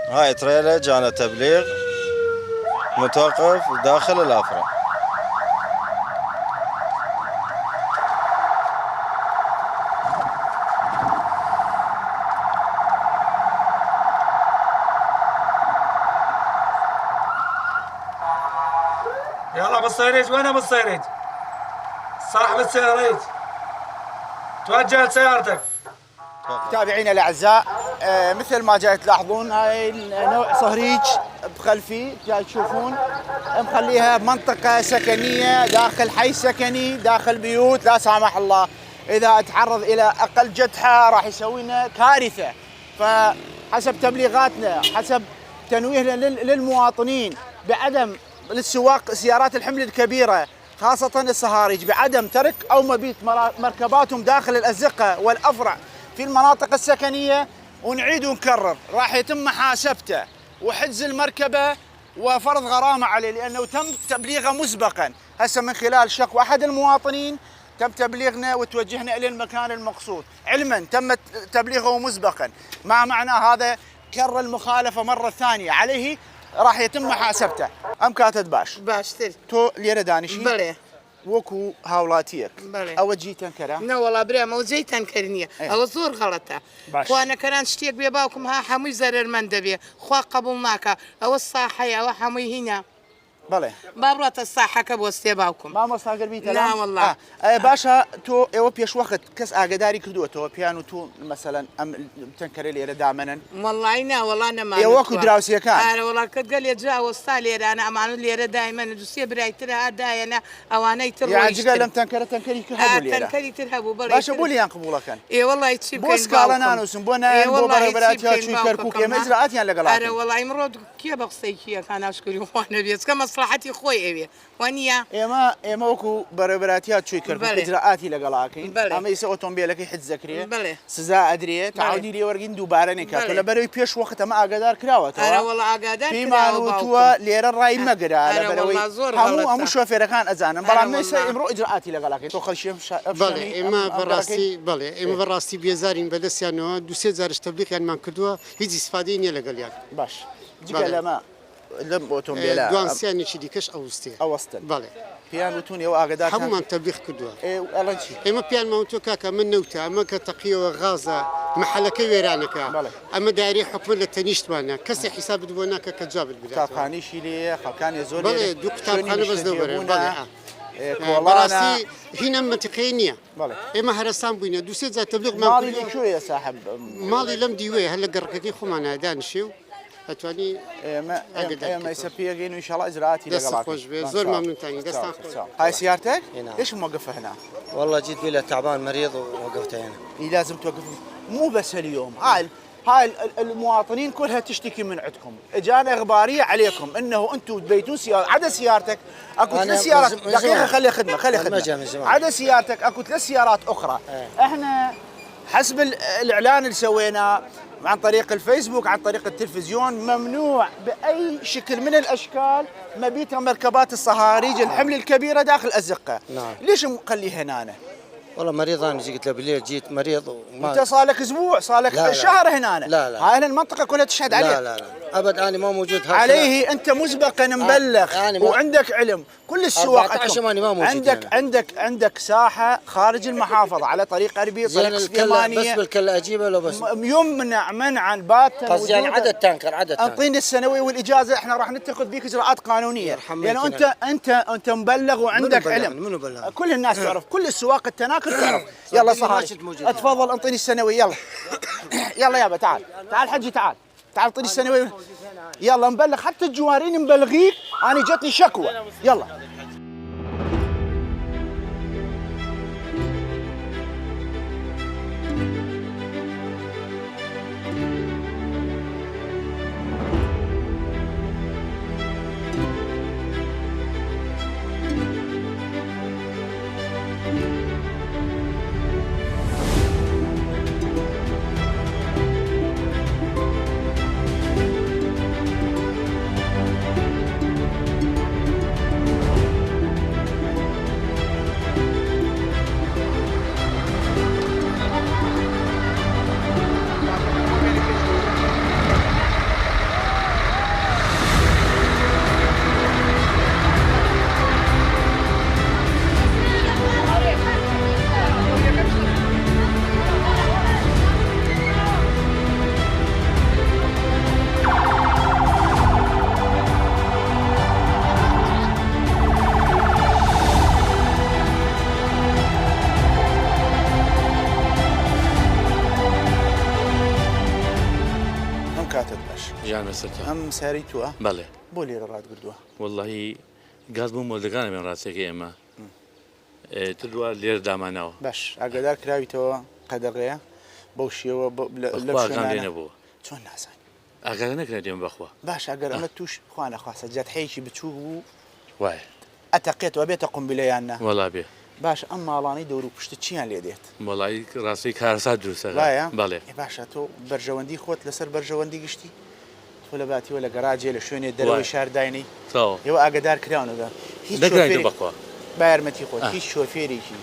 هاي تريلا جانا تبليغ متوقف داخل الافرع. يلا بالصيريج، وين بالصيريج؟ صاحب السياريج توجه لسيارتك. متابعينا الاعزاء، مثل ما جاي تلاحظون هاي نوع صهريج بخلفي جاي تشوفون مخليها منطقة سكنية داخل حي سكني داخل بيوت. لا سامح الله إذا تعرض إلى أقل جدحة راح يسوي لنا كارثة. فحسب تبليغاتنا، حسب تنويهنا للمواطنين بعدم للسواق سيارات الحمل الكبيرة خاصة الصهاريج بعدم ترك أو مبيت مركباتهم داخل الأزقة والأفرع في المناطق السكنية، ونعيد ونكرر راح يتم محاسبته وحجز المركبة وفرض غرامة عليه لأنه تم تبليغه مسبقا. هسه من خلال شكوى أحد المواطنين تم تبليغنا وتوجهنا إلى المكان المقصود، علما تم تبليغه مسبقا، ما معنى هذا كرر المخالفة مرة ثانية عليه راح يتم محاسبته. أم كاتد باشتر تو ليرة دانشي بله وكو هاولاتيك بله أو جي تنكرا لا والله برا ما وجي تنكرنيه أو زور غلطة. وأنا كران شتيك بيباكم ها حمي زرر من دبي خوا قبولناك أو الصاحية أو حمي هنا بله بابرات الصحة كبوستي باوكم ما مستاجر بيت لا والله. باشا تو بيش وقت كس اقداري كدو تو بيانو تو مثلا ام تنكري لي دائما والله انا والله انا ما وكو دراوسي كان انا والله كنت قال لي جاء وصالي انا امانو لي دائما دوسي برايتها داينا او انا يتروي يعني قال لم تنكري كهبوا لي تنكري ترهبوا برا باشا بولي ينقبولا كان اي والله يتشيب بوس قال انا نوسم بونا بوبرات يا شي كركوك يا مزرعات يعني لقلات انا والله مرود كي بقصي كي كان اشكري وانا بيس كمصلحتي خوي ابي وانيا اما وكو بربراتيات شوي كركوك اجراءاتي لقلاكي اما يسوي اوتومبيلك حد زكريه سزا ادري تعودي لي ورقين دوباره نكات ولا بري بيش وقت ما اقدر كراوه انا والله اقدر في مالوتوا لير الراي مقرا على بروي هم شوفير كان ازانا بلا ما يمرو اجراءاتي لقلاكي تو خل شي بله اما براسي بله اما براسي بيزارين بدسيانو دوسي زارش تبليغ يعني ما كدوا هيج استفاده ني لقال يعني باش ديك لما لم اوتومبيلا دوانسياني شي ديكش اوستي اوسط بله بيانو توني واقدار هم من تبليغ كدوا والله شي اما بيان موتو كاكا من نوتا اما كتقيه غازه محلك ويرانك اما داري حكم للتنيشت وانا كسي حساب دبوناك كجاب البلاد كتابخاني شيلي خلكان يزول بله دو كتابخانه بس دوبره بله براسي هنا منطقينية اما هرسان بوينا دوسي ذا تبليغ مالي شو يا صاحب مالي لم ديوي هلا قرقتي خمانا دانشيو اتواني ما يسبيقين ان شاء الله اجراءاتي لقلاك زور ممنون ثاني دستان هاي سيارتك؟ ليش موقفها هنا؟ والله جيت بيلا تعبان مريض ووقفتها هنا. لازم توقف مو بس اليوم، هاي المواطنين كلها تشتكي من عندكم، اجانا اخباريه عليكم انه انتم تبيتون سيارة عدا سيارتك اكو 3 سيارات دقيقه خلي خدمه عدا سيارتك اكو 3 سيارات اخرى. احنا حسب الاعلان اللي سويناه عن طريق الفيسبوك عن طريق التلفزيون ممنوع باي شكل من الاشكال مبيت مركبات الصهاريج الحمل الكبيره داخل الازقه. نعم. ليش مخليها هنا؟ والله مريض انا قلت له بالليل جيت مريض وما انت صار لك اسبوع صار لك شهر هنا. لا هاي المنطقه كلها تشهد عليه. لا ابد انا ما موجود عليه انت مسبقا مبلغ وعندك علم كل السواق 14 ماني ما موجود عندك ساحه خارج المحافظه على طريق اربيل طريق سليمانيه بس بالكله اجيبه لو بس يمنع منعا باتا قصدي يعني عدد تانكر انطيني السنوي والاجازه احنا راح نتخذ بيك اجراءات قانونيه لانه انت مبلغ وعندك علم. منو بلغ؟ كل الناس تعرف كل السواق التناكر تعرف. يلا صهاج اتفضل انطيني السنوي يلا يلا يابا تعال حجي تعال اعطيني السنوي يلا نبلغ حتى الجوارين مبلغيك انا جتني شكوى يلا. يعني مسكة أم ساريتوها بله بولي راد قردوها والله قاز بوم ولدقانه من راسك اما تدوا لير داماناو باش أقدر كراويتوا قدغيا بوشيوا لبشنا لينا بو شون ناسان اقرا نكرديم بخوا باش أقدر أما توش خوانا خاصة جات حيشي بتشوفوا واي أتقيت وأبيت أقوم بليانا والله بيه باش أما لاني دورو بشت تشيان ليديت والله راسي كارسات دروسه بايا بله باشا تو برجوندي خوت لسر برجوندي قشتي ولا باتي ولا جراجي لشوني الدروي شهر دايني تو يو أقدر كراونو ذا دكرايتو بخوا بايرمتي خوت هیچ شوفيري شي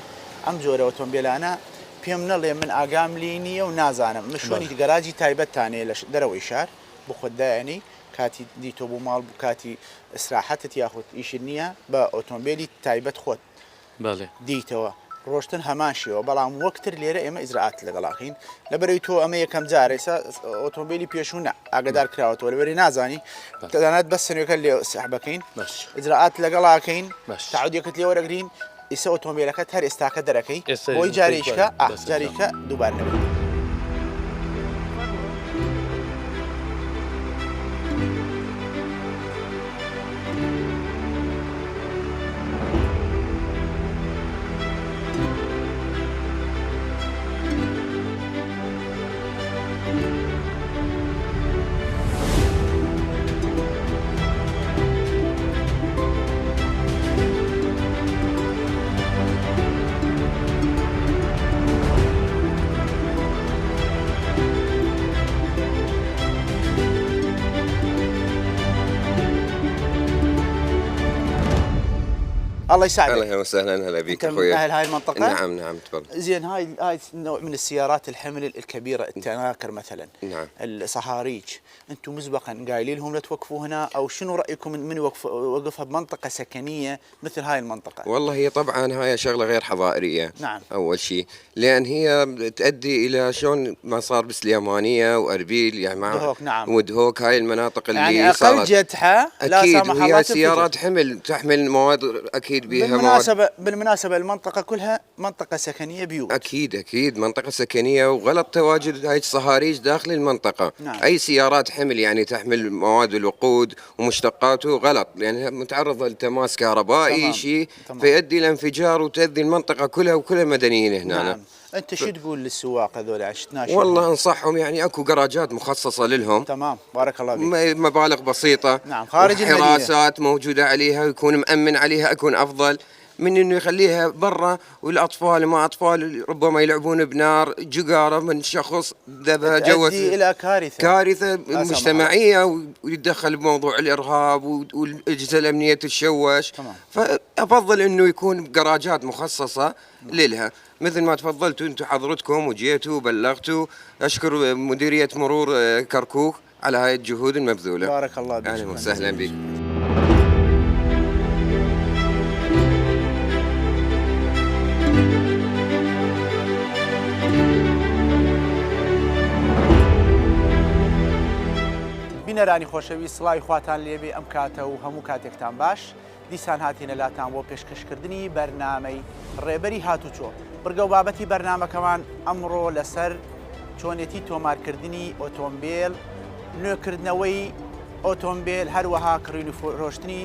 أم جورة أوتومبيلانا بيم نڵێ من ئاگام لی نییە و نازانم مشۆنی گەراجی تایبەتتانێ لە دەرەوەی شار بخۆدایانی کاتی دیتۆ بوو ماڵ بوو کاتی ئستراحەتت یاخود ئیشر نییە بە ئۆتۆمبیلی تایبەت خۆت دیتەوە ڕۆشتن هەمان شێوە بەڵام وەکتر لێرە ئێمە ئیزراعات لەگەڵاکەین لەبەرەوەی تۆ ئەمە یەکەم جارێسا ئۆتۆمبیلی پێشوونە ئاگدار کراوەتەوە لەبەری نازانی تەنانەت بەس سنوێکە لێ سەحبەکەین ئیزراعات لەگەڵاکەین تعودیەکەت لێ وەرەگرین ئیسە ئۆتۆمبیلەکەت هەر ئێستاکە دەرەکەی بۆی جارێککە جارێککە دووبار نەبێت. الله يساعدك. اهلا وسهلا هلا بك اخوي. اهل هاي المنطقه؟ نعم تفضل. زين هاي نوع من السيارات الحمل الكبيره التناكر مثلا. نعم. الصهاريج، انتم مسبقا قايلين لهم لا توقفوا هنا او شنو رايكم من وقفها بمنطقه سكنيه مثل هاي المنطقه؟ والله هي طبعا هاي شغله غير حضاريه. نعم. اول شيء لان هي تؤدي الى شلون ما صار بالسليمانيه واربيل يعني مع دهوك. نعم. ودهوك هاي المناطق اللي يعني صارت اقل جدحه لا سامح الله. هي سيارات حمل تحمل مواد اكيد بها بالمناسبة المنطقة كلها منطقة سكنية بيوت. أكيد منطقة سكنية وغلط تواجد هاي الصهاريج داخل المنطقة. نعم. أي سيارات حمل يعني تحمل مواد الوقود ومشتقاته غلط يعني متعرضة لتماس كهربائي شيء فيؤدي إلى انفجار وتؤذي المنطقة كلها وكل المدنيين هنا. نعم. أنت شو تقول للسواق هذول عشان تناشدهم؟ والله أنصحهم يعني أكو جراجات مخصصة لهم. تمام بارك الله فيك. مبالغ بسيطة. نعم خارج المدينة. حراسات موجودة عليها ويكون مأمن عليها أكون أفضل من انه يخليها برا والاطفال ما اطفال ربما يلعبون بنار جقاره من شخص ذبها جوت تؤدي الى كارثه مجتمعيه ويتدخل بموضوع الارهاب والاجهزه الامنيه تتشوش. فافضل انه يكون جراجات مخصصه لها مثل ما تفضلتوا انتم حضرتكم وجيتوا وبلغتوا. اشكر مديريه مرور كركوك على هاي الجهود المبذوله. بارك الله بك. اهلا وسهلا بك. بینەرانی خۆشەویست سڵاوی خواتان لێبێ ئەم کاتە و هەموو کاتێکتان باش دیسان هاتینە لاتان بۆ پێشکەشکردنی بەرنامەی ڕێبەری هاتوچۆ بڕگە و بابەتی بەرنامەکەمان ئەمڕۆ لەسەر چۆنێتی تۆمارکردنی ئۆتۆمبیل نوێکردنەوەی ئۆتۆمبیل هەروەها کڕین و فرۆشتنی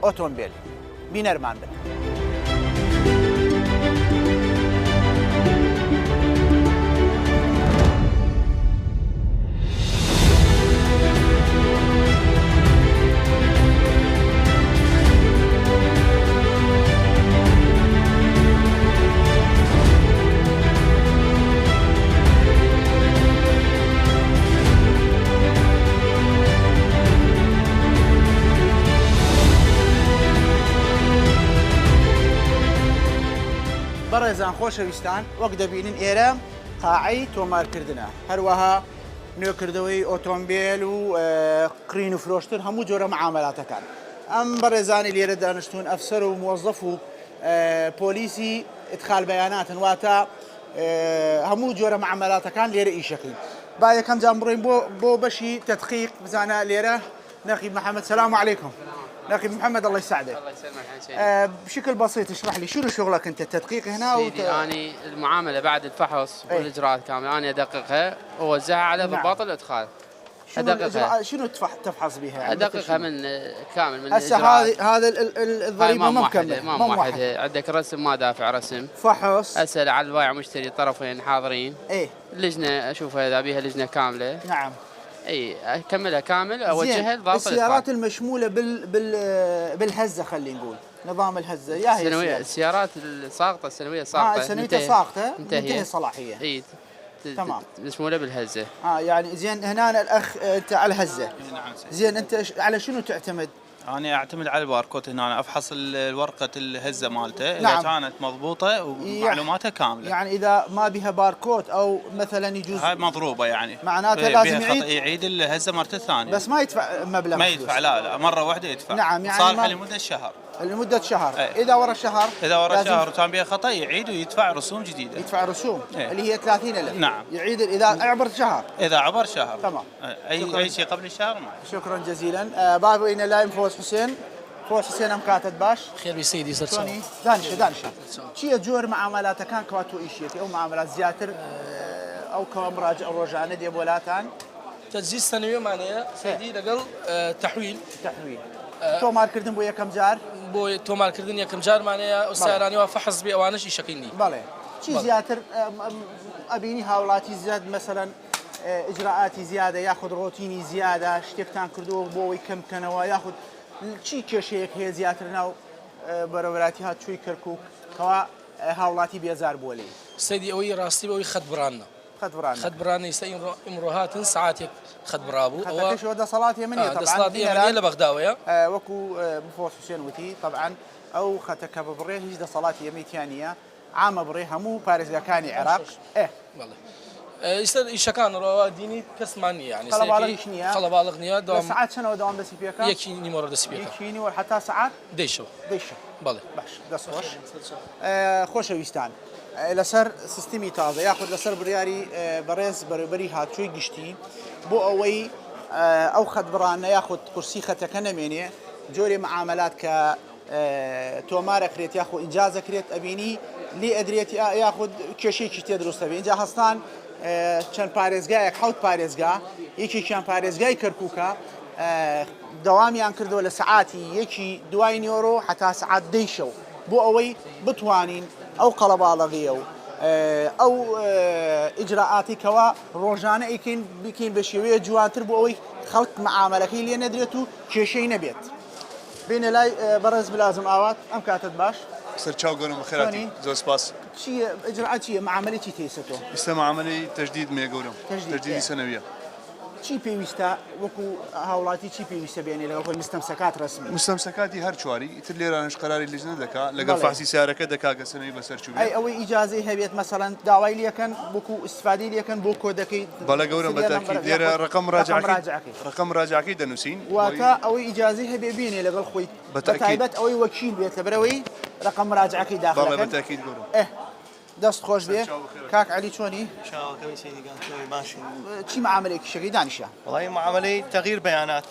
ئۆتۆمبیل بینەرمان بن. بەڕێزان خۆشەویستان وەک دەبینن ئێرە قاعەی تۆمارکردنە هەروەها نوێکردەوەی ئۆتۆمبیل و قڕین و فرۆشتن هەموو جۆرە معاملاتەکان. ئەم بەڕێزانی لێرە دانیشتوون ئەفسەر و موظف و پۆلیسی ئدخال بەیاناتن واتە هەموو جۆرە معاملاتەکان لێرە ئیشەکەین. با یەکەم جان بڕۆین بۆ بەشی تەدقیق بزانە لێرە نەقیب محەممەد سلام عليكم. نقيب محمد الله يساعدك. الله يسلمك. بشكل بسيط اشرح لي شنو شغلك انت التدقيق هنا سيدي أنا المعاملة بعد الفحص والإجراءات كاملة أنا أدققها وأوزعها على ضباط الإدخال. شنو تفحص بها؟ ادققها من كامل من هسه هذا الضريبه ما مكمل ما واحد. عندك رسم ما دافع رسم، فحص، اسال على البائع ومشتري الطرفين حاضرين. ايه لجنه اشوفها اذا بيها لجنه كامله. نعم. اي اكملها كامل اوجهها لضابط السيارات المشموله بالهزه، خلينا نقول نظام الهزه يا هي السنويه، السيارات الساقطه السنويه ساقطه السنويه ساقطه منتهي صلاحيه. اي تمام، مشموله بالهزه. يعني زين هنا الاخ انت على الهزه. نعم. زين انت على شنو تعتمد؟ أنا أعتمد على الباركود هنا، أنا أفحص الورقة الهزة مالته إذا نعم. كانت مضبوطة ومعلوماتها كاملة. يعني إذا ما بها باركود أو مثلا يجوز هاي مضروبة يعني معناته لازم يعيد الهزة مرة ثانية، بس ما يدفع مبلغ، ما يدفع لا مرة واحدة يدفع. نعم، يعني صالحة لمدة شهر. لمدة شهر. ايه. إذا ورا شهر وكان بها خطأ يعيد ويدفع رسوم جديدة. يدفع رسوم ايه. اللي هي 30,000. نعم. يعيد إذا عبر شهر. إذا عبر شهر. تمام. أي شيء قبل الشهر ما. شكرا جزيلا. بابا إنا لايم فوز حسين. فوز حسين أم كاتب باش. خير بيسيدي صرت. دانشة. شيء جور معاملات كان كواتو إيشيتي أو معاملات زياتر أو كمراجع الرجعنا دي بولاتان. تسجيل سنوي معناه سيدي لقل تحويل. تو مار كردن بو يكم جار. بو تو مار كردن يكم جار معناه السيراني وفحص بي أوانش يشكيني. بله. شيء زياتر أبيني هاولاتي زاد مثلا إجراءاتي زيادة ياخذ روتيني زيادة شتكتان كردو بو يكم كنوا ياخذ چی کێشەیەک هەیە زیاتر ناو بەرەبەراتی هاتووی کەرکووک کەوا هاوڵاتی بێزار بووە لێ؟ سەیدی ئەوەی ڕاستی بەوەی خەت برانە ئێستا ئیمڕۆ هاتن سەعاتێک خەت برابوو ئەوە دەسەڵاتی منیە طبعا لە بەغداوەیە وەکو مفۆس حوسێن وتی طبعا ئەو خەتەکە ببڕێ هیچ دەسەڵاتی ئەمەیتیان نییە عامە بڕێ هەموو پارێزگاکانی عێراق ئێستا ئیشەکان ڕەوا دینی کەسمان نیە یعنی خەڵەباڵغ نییە سەعات چەندەوە دەوام دەستی پێکە؟ یەکی نیمەڕۆ دەستی پێکە یەکی نیوە حتا سەعات دەیشەوە بەڵێ باش دەست خۆش خۆشەویستان لەسەر سیستمی تازە یاخود لەسەر بڕیاری بەڕێز بەڕێوەبەری هاتووی گشتی بۆ ئەوەی ئەو خەتبڕانە یاخود قورسی خەتەکە نەمێنێ جۆرێ معاملات کە تۆمارەکرێت یاخود ئینجازەکرێت ئەبینی لێ ئەدرێت یاخود کێشەیەکی تێ دروستە بێ اینجا هەستان چەند پارێزگایەک حوت پارێزگا یەکێکیان پارێزگای کەرکووکە دەوامیان کردووە لە سەعاتی یەکی دوای نیۆرۆ حتا سەعات دەی شەو بۆ ئەوەی بتوانین ئەو قەڵەباڵغیە و ئەو ئیجراعاتی کەوا ڕۆژانە ئەیکەین بکەین بە شێوەیە جوانتر بۆ ئەوەی خەڵک معاملەکەی لێ نەدرێت و کێشەی نەبێت بینە لای بەڕێز بلازم ئاوات ئەم کاتت باش سرچاو گەورم خێراتی زۆر سپاس. چیە ئیجراعات چییە معاملەی تێسەتەوە؟ ئێستا معاملەی تەجدید مێ گەورم تەجدیدی سەنەویە. چی پێویستە وەکو هاوڵاتی چی پێویستە بێنێ لەگەڵ خۆی مستەمسەکات ڕسمی؟ مستەمسەکاتی هەر چواری ئیتر لێرانش قەراری لجنە دەکات لەگەڵ فاسی سیارەکە دەکات کە سەنەوی بەسەر چوو بێت. ئەوەی ئیجازەی هەبێت مەسەڵەن داوای لێکەن وەکو ئیسفادەی لێکەن بۆ کۆدەکەی بەڵێ گەورم بەتاکید لێرە ڕقم ڕاجعەکەی دەنووسین واتە ئەوەی ئیجازەی هەبێ بێنێ لەگەڵ خۆی بەتایبەت ئەوەی وەکیل بێت لەبەرەوەی ڕقم ڕاجعەکەی داخل بەڵێ بەتاکید گەورم. دەست خۆش بێ کاک علی چۆنی؟ چی معاملەیەکی شەکەی دانیشە؟ والله معاملەی تغيير بيانات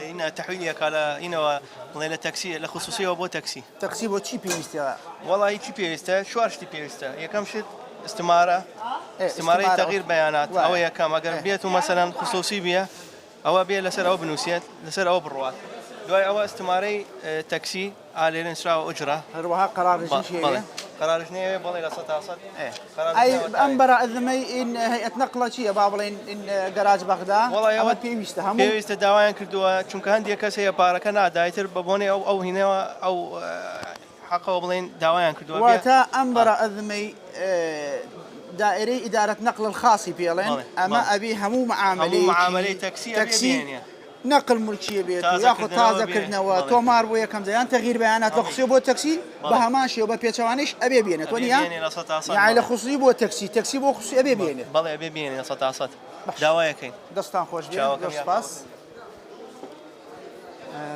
هنا تحويلك على هنا والله تاكسي لخصوصيه وبو تاكسي بۆ چی پێویستە؟ والله هیچی پێویستە شوار شتی پێویستە یەکەم شت استمارەی تغيير بيانات ئەوە یەکەم ئەگەر بێت و مەسەلەن خصوصی بیە ئەوە بێ لەسەر ئەوە بنووسێت لەسەر ئەوە بڕوات دوای ئەوە استمارەی تاکسی ئالێرن سراوە ئوجرە هەروەها قەرارژنیە قەرارژنیە بەڵێ لە 100% ئەم بەراعزمەی ئین هەیئەت نەقڵە چییە با بڵێن گەراج بەغدا ئەوە پێویستە هەموو پێویستە داوایان کردووە چونکە هەندێک کەس هەیە پارەکە نادایتر بە بۆنێ ئەو هینەوە ئەو حەقەوە بڵێن داوایان کردووە واتە ئەم بەراعزمەی دائرەی ئیدارەت نەقڵ الخاصی پێڵێن ئەمە ئەبی هەموو معاملەی تاکسی نقل ملکیە بێت یاخود تازەکردنەوە تۆمار بۆ یەکەم جیان تەغییر بەیانات لە خصوصی بۆ تەکسی بە هەمان شێوە بە پێچەوانیش ئەبێ بێنێت وەنیا یعنی لە خصوصی بۆ تەکسی بۆ خصوصی ئەبێ بێنێت بەڵێ ئەبێ بێنێ 100% داوایەکەین دەستان خۆش بێ زۆر سپاس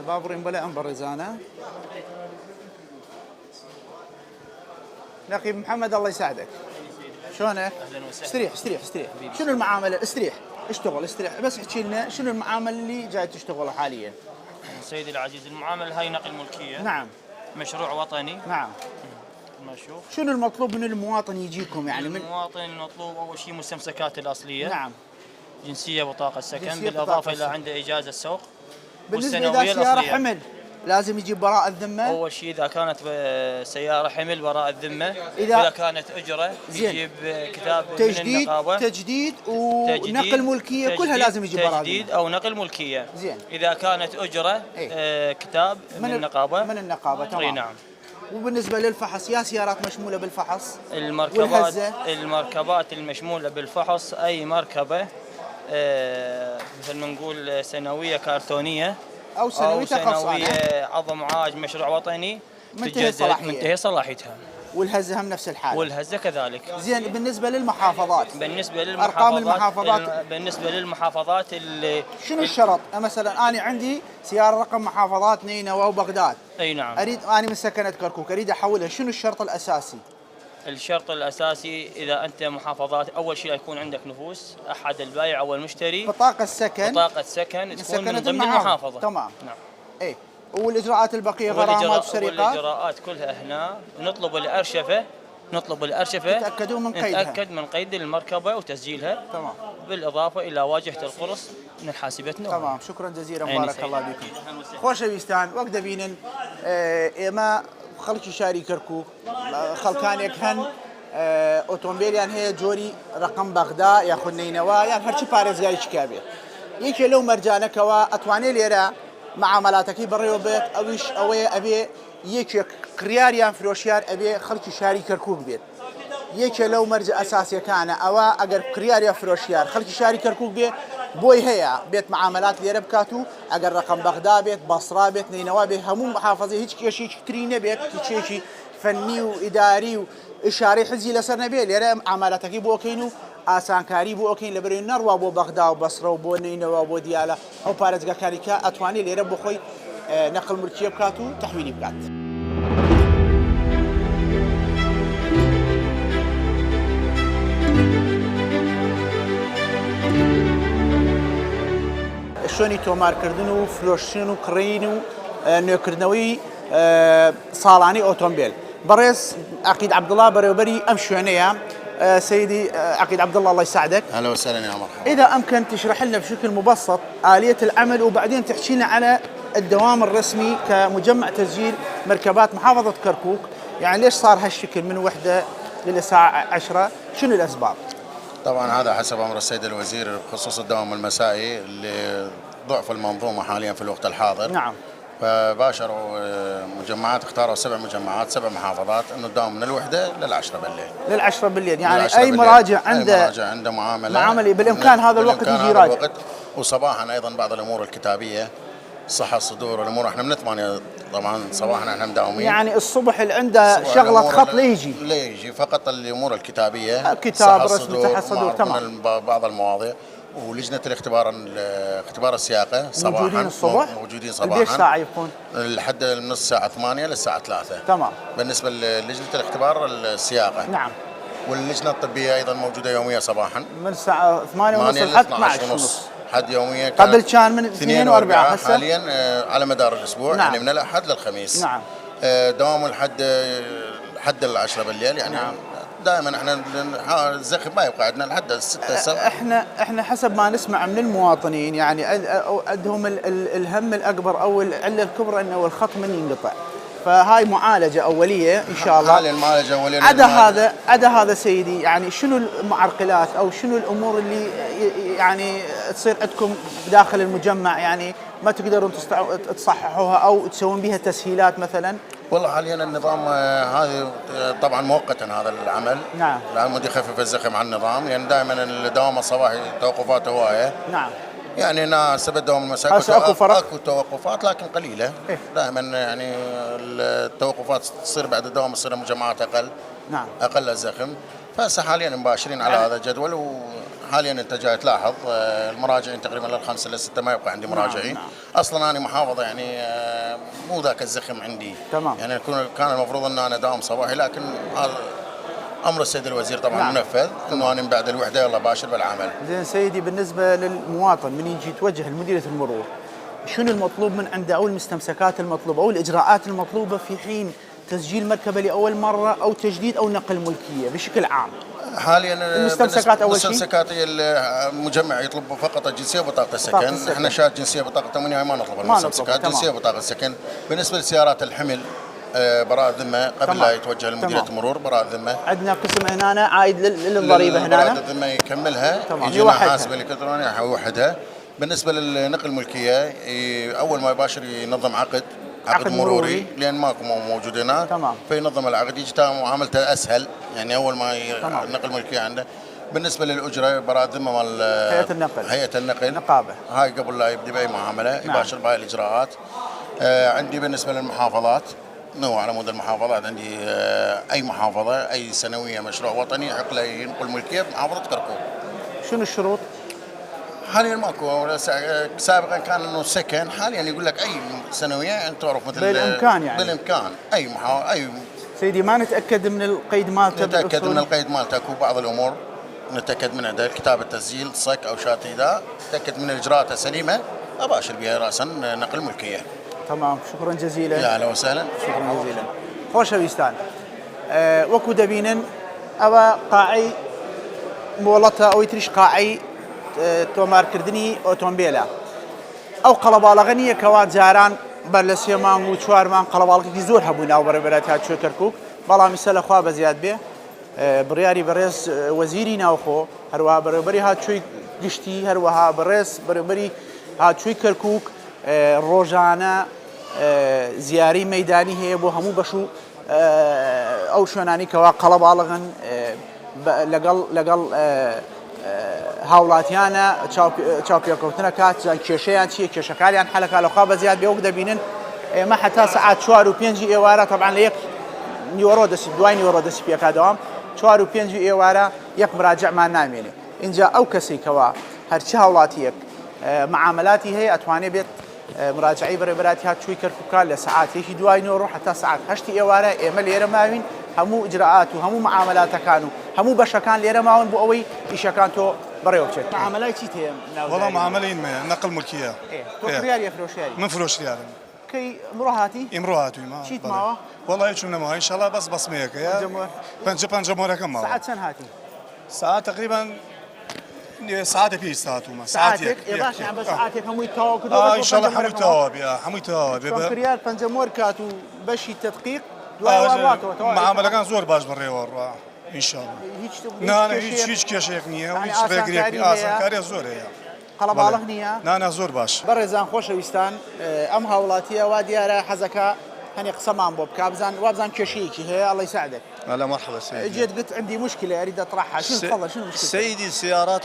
با بڕێین بەلای ئەم بەڕێزانە نقيب محمد الله يساعدك شلونك؟ استريح شنو المعامله استريح استريح بس احكي لنا شنو المعامل اللي جاي تشتغله حاليا؟ سيدي العزيز المعامل هاي نقل ملكيه نعم مشروع وطني نعم نشوف شنو المطلوب من المواطن يجيكم يعني من المواطن المطلوب اول شيء مستمسكات الاصليه نعم جنسية بطاقة سكن، جنسية بالإضافة بطاقة إلى سكن. عنده إجازة سوق. بالنسبه والسنوية اذا سياره الأصلية. حمل لازم يجيب براءة الذمه. أول شيء إذا كانت سيارة حمل براءة الذمة، إذا إذا كانت أجرة يجيب كتاب من النقابة. تجديد ونقل ملكيه كلها لازم يجيب براءة تجديد أو نقل ملكية. زين. إذا كانت أجرة كتاب من النقابة. من النقابة تمام. أي نعم. وبالنسبه للفحص يا سيارات مشموله بالفحص. المركبات المشمولة بالفحص أي مركبة مثل ما نقول سنوية كرتونية أو سنوية عضو معالج مشروع وطني منتهي صلاحيتها. والهزة هم نفس الحالة. والهزة كذلك. زين بالنسبة للمحافظات. أرقام المحافظات. بالنسبة للمحافظات اللي شنو الشرط؟ مثلا أنا عندي سيارة رقم محافظات نينوى وبغداد. أي نعم. أريد أنا من سكنة كركوك أريد أحولها، شنو الشرط الأساسي؟ الشرط الأساسي إذا أنت محافظات أول شيء يكون عندك نفوس أحد البائع أو المشتري. بطاقة سكن. بطاقة سكن تكون من ضمن المحافظة. تمام. نعم. إيه. والإجراءات البقية غرامات وسرقات. والإجراءات كلها هنا نطلب الأرشفة تتأكدون من قيدها. نتأكد من قيد المركبة وتسجيلها. تمام. بالإضافة إلى واجهة القرص من حاسبتنا. تمام شكرا جزيلا بارك الله بكم. خوش بيستان وقت بينن ما خلك شاري كركوك خلكانك هن اوتومبيل يعني هي جوري رقم بغداد ياخذ نينوى يعني هرشي باريس جاي شكابي يك لو مرجانك واتواني ليرا معاملاتك بريو بيت اويش اوي ابي يك قرياريان فروشيار ابي خلك شاري كركوك بيت يك لو مرجع اساسي كان او اگر قرياريا فروشيار خلك شاري كركوك بيت بوي هيا بيت معاملات ليرا بكاتو اگر رقم بغداد بيت بصره بيت نينوى بيت همون محافظه هيك شيء ترينه بيت شيء فني واداري واشاري حزي لسر نبي ليرا معاملاتك بو كينو آسان كاري بو اوكين لبري نروا بو بغداد وبصره وبو نينوى وبو ديالا او بارزغا كاريكا اتواني ليرا بو خوي نقل ملكيه بكاتو تحويلي بكات شوني تومار كردنو فروشينو كرينو نوكردنوي صالاني اوتومبيل بريس عقيد عبد الله بريوبري امشونيا سيدي عقيد عبد الله يساعدك. اهلا وسهلا يا مرحبا. اذا امكن تشرح لنا بشكل مبسط آلية العمل وبعدين تحكي لنا على الدوام الرسمي كمجمع تسجيل مركبات محافظة كركوك، يعني ليش صار هالشكل من وحدة للساعة 10؟ شنو الاسباب؟ طبعا هذا حسب امر السيد الوزير بخصوص الدوام المسائي اللي ضعف المنظومة حاليا في الوقت الحاضر. نعم. فباشروا مجمعات اختاروا 7 مجمعات 7 محافظات انه الدوام من الوحده لل10 بالليل. لل10 بالليل يعني اي مراجع عنده معامله بالامكان هذا الوقت يجي يراجع. وصباحا ايضا بعض الامور الكتابيه صحة الصدور والامور احنا من 8 طبعا صباحا احنا مداومين. يعني الصبح اللي عنده شغله خط لا يجي فقط الامور الكتابيه كتاب رسمي صحة الصدور تمام. بعض المواضيع ولجنة اختبار السياقة صباحا موجودين صباحا. قديش ساعة يكون؟ لحد من الساعة 8 للساعة 3. تمام. بالنسبة للجنة الاختبار السياقة. نعم. واللجنة الطبية أيضا موجودة يوميا صباحا. من الساعة 8:30 لحد 12:30. حد يوميا قبل كان من 2 و4 حاليا على مدار الأسبوع. نعم. يعني من الأحد للخميس. نعم. دوام لحد 10 بالليل يعني. نعم. دائما احنا الزخم ما يبقى عندنا لحد 6 7. احنا حسب ما نسمع من المواطنين يعني عندهم الهم الاكبر او العله الكبرى انه الخط من ينقطع. فهاي معالجه اوليه ان شاء الله. حاليا معالجه اوليه. عدا هذا سيدي يعني شنو المعرقلات او شنو الامور اللي يعني تصير عندكم داخل المجمع يعني ما تقدرون تصححوها او تسوون بها تسهيلات مثلا؟ والله حاليا النظام هذا طبعا مؤقتا هذا العمل. نعم. لعمود يخفف الزخم عن النظام لان يعني دائما الدوام الصباحي توقفات هوايه. نعم. يعني ناس بالدوام المسائي اكو توقفات لكن قليله. إيه؟ دائما يعني التوقفات تصير بعد الدوام تصير مجمعات اقل. نعم. اقل الزخم فهسه حاليا مباشرين على هذا الجدول وحاليا انت جاي تلاحظ المراجعين تقريبا لل5 ل6 ما يبقى عندي مراجعين. نعم. اصلا انا محافظه يعني مو ذاك الزخم عندي. تمام. يعني كان المفروض ان انا داوم صباحي لكن هذا امر السيد الوزير طبعا. نعم. منفذ انه انا من بعد الوحده يلا باشر بالعمل. زين سيدي بالنسبه للمواطن من يجي يتوجه لمديريه المرور شنو المطلوب من عنده او المستمسكات المطلوبه او الاجراءات المطلوبه في حين تسجيل مركبه لاول مره او تجديد او نقل ملكيه بشكل عام؟ حاليا المستمسكات اول شيء المستمسكات المجمع يطلب فقط الجنسيه وبطاقه السكن، احنا شهاده جنسيه بطاقه تموينيه ما نطلب المستمسكات، جنسيه وبطاقه السكن. بالنسبه لسيارات الحمل براءة ذمة قبل لا يتوجه لمديرية المرور، براءة ذمة. عندنا قسم هنا عايد للضريبة هنا. براءة الذمة يكملها، يجينا حاسبة الإلكترونية يوحدها. بالنسبة للنقل الملكية أول ما يباشر ينظم عقد مروري لأن ماكو موجود هنا. تمام. فينظم العقد يجي معاملته أسهل، يعني أول ما النقل الملكية عنده. بالنسبة للأجرة براءة ذمة مال هيئة النقل نقابة، هاي قبل لا يبدأ بأي معاملة يباشر بهاي الإجراءات. عندي بالنسبة للمحافظات نوع على مود المحافظات، عندي أي محافظة أي سنوية مشروع وطني يحق له ينقل ملكية بمحافظة كركوك. شنو الشروط؟ حاليا ماكو، سابقا كان انه سكن، حاليا يقول لك اي سنويه انت تعرف مثل بالامكان يعني بالامكان اي سيدي ما نتاكد من القيد مالته؟ نتاكد من القيد مالته، اكو بعض الامور نتاكد من عندها كتابه تسجيل صك او شهاده اذا نتاكد من اجراءاتها سليمه اباشر بها راسا نقل ملكيه. تمام، شكرا جزيلا. يا اهلا وسهلا. شكرا جزيلا. خوش ويستان وكو دبينن ابا قاعي مولتها او يتريش قاعي تومار كردني اوتومبيلا او قلبالغنيه كوات جاران برلسيمان وشوارمان قلبالغي زور هبونا وبربرات هاد شو كركوك بلا مثال خوا بزياد به برياري بريس وزيري ناوخو هروها بربري هاد شوي قشتي هروها بريس بربري هاد شوي كركوك روجانا زياري ميداني هي بو همو بشو او شوناني كوا قلبالغن لقل هاولاتیانە چاوپێکەوتنە کات کێشەیان چیە کێشەکاریان حەلەکە لەخوا بە زیاد بێوەک دەبینن ئێمە حتا سەعات 4 و 5 ئێوارە طبعا لە 1 نیوەڕۆ دەسی دوای نیوەڕۆ دەسی پێکا دەوام 4 و 5 ئێوارە یەک مراجعمان نامێنێ اینجا ئەو کەسێک کەوا هەرچی هاوڵاتیەک معاملاتی هەیە ئەتوانێت بێت مراجعی بەرەبەراتی هاتچووی کەرکووکە لە سەعاتێکی دوای نیوەڕۆ حتا سەعات 8 ئێوارە ئێمە لێرە ماوین همو اجراءات وهمو معاملات كانوا همو بشكان ليرا ماون بو اوي ايشكان تو بريو بشكل معاملات تي والله معاملين نقل ملكيه تو ريال يفروش ريال من فروش ريال كي مروهاتي ما شيت ماوا والله يشوفنا ما ان شاء الله بس بصميك يا بنجبان جمهور كم ساعات سن هاتي ساعات تقريبا ساعات في ساعات وما ساعتك يا باشا عم ساعتك هم يتواو كده ان شاء الله حمي تواب يا حمي تواب ريال بنجمور كاتو بشي تدقيق معاملة كان زور باش بالريور ان شاء الله. لا هيك كيشيك نيه وهيك ريقريك آسان كاري زور هي. قلبالغ نيه. لا زور باش. برزان خوشويستان ام هاولاتيه ودياره حزكا هني قسمان بوب كابزان وابزان كيشيكي هي الله يساعدك. هلا مرحبا سيدي. جيت قلت عندي مشكلة اريد اطرحها، شنو تفضل شنو المشكلة؟ سيدي السيارات